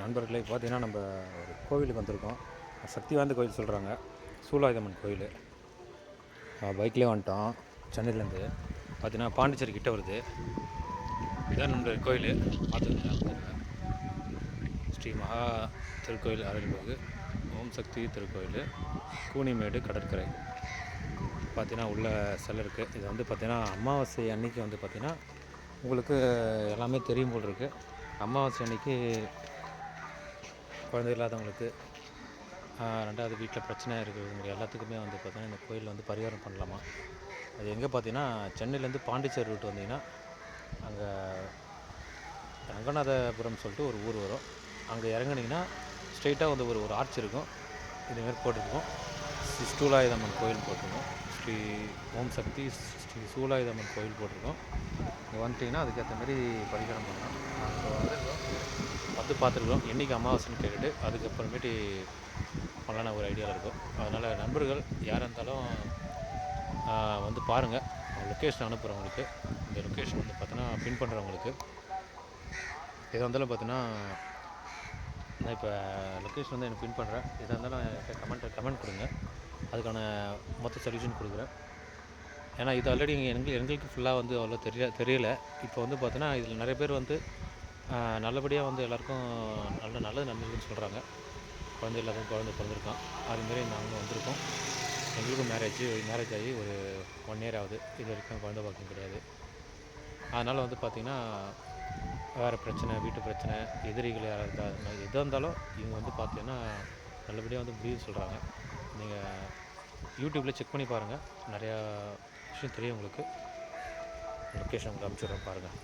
நண்பர்களே பார்த்தீங்கன்னா நம்ம ஒரு கோவிலுக்கு வந்திருக்கோம். சக்தி வாய்ந்த கோயில் சொல்கிறாங்க. சூலாயுதம்மன் கோயில். பைக்லேயே வந்துட்டோம் சென்னையிலேருந்து. பார்த்தீங்கன்னா பாண்டிச்சேரி கிட்ட வருது. இதான் நம்மளுடைய கோயில். பார்த்துருங்க. ஸ்ரீ மகா திருக்கோயில் அருள்மிகு ஓம் சக்தி திருக்கோயில், கூனிமேடு கடற்கரை. பார்த்தீங்கன்னா உள்ள சிலை இருக்குது. இது வந்து பார்த்தீங்கன்னா அமாவாசை அன்னைக்கு வந்து பார்த்தீங்கன்னா உங்களுக்கு எல்லாமே தெரியும் போல் இருக்குது. அமாவாசை அன்னைக்கு குழந்தை இல்லாதவங்களுக்கு, ரெண்டாவது வீட்டில் பிரச்சனை இருக்கிறவங்க எல்லாத்துக்குமே வந்து பார்த்தீங்கன்னா இந்த கோயிலில் வந்து பரிகாரம் பண்ணலாமா. அது எங்கே பார்த்தீங்கன்னா சென்னையிலேருந்து பாண்டிச்சேரி ரூட் வந்தீங்கன்னா அங்கே ரங்கநாதபுரம் சொல்லிட்டு ஒரு ஊர் வரும். அங்கே இறங்குனீங்கன்னா ஸ்ட்ரெயிட்டாக வந்து ஒரு ஆர்ச் இருக்கும். இதுமாரி போட்டிருக்கோம் ஸ்ரீ சூலாயுதம்மன் கோயில் போட்டிருக்கோம். ஸ்ரீ ஓம் சக்தி ஸ்ரீ சூலாயுதம்மன் கோயில் போட்டிருக்கோம். இங்கே வந்துட்டிங்கன்னா அதுக்கேற்ற மாதிரி பரிகாரம் பண்ணலாம். வந்து பார்த்துருக்கோம் என்றைக்கு அமாவாசைன்னு கேட்டுட்டு அதுக்கப்புறமேட்டு பண்ணலான்னு ஒரு ஐடியாவில் இருக்கும். அதனால் நண்பர்கள் யாராக இருந்தாலும் வந்து பாருங்கள். லொக்கேஷன் அனுப்புகிறவங்களுக்கு, இந்த லொக்கேஷன் வந்து பார்த்தோன்னா பின் பண்ணுறவங்களுக்கு எதாக இருந்தாலும் பார்த்தீங்கன்னா நான் இப்போ லொக்கேஷன் வந்து எனக்கு பின் பண்ணுறேன். எதாக இருந்தாலும் எனக்கு கமெண்ட் கொடுங்க. அதுக்கான மொத்த சொல்யூஷன் கொடுக்குறேன். ஏன்னா இது ஆல்ரெடி எங்களுக்கு ஃபுல்லாக வந்து அவ்வளோ தெரியலை. இப்போ வந்து பார்த்தோன்னா இதில் நிறைய பேர் வந்து நல்லபடியாக வந்து எல்லாேருக்கும் நல்லது நன்மைகள்னு சொல்கிறாங்க. குழந்தை இல்லாதவங்க குழந்தை பிறந்திருக்கான். அதுமாரி நாங்கள் வந்திருக்கோம். எங்களுக்கும் மேரேஜ் ஆகி ஒரு 1 year ஆகுது. இது வரைக்கும் குழந்தை பாக்கியம் கிடையாது. அதனால் வந்து பார்த்திங்கன்னா வேறு பிரச்சனை, வீட்டு பிரச்சனை, எதிரிகள் யாராக இருந்தால் எதாக இருந்தாலும் இவங்க வந்து பார்த்தீங்கன்னா நல்லபடியாக வந்து முடிவு சொல்கிறாங்க. நீங்கள் யூடியூப்பில் செக் பண்ணி பாருங்கள். நிறையா விஷயம் தெரியும் உங்களுக்கு. லொக்கேஷன் உங்களுக்கு அனுப்பிச்சி விட்றேன் பாருங்கள்.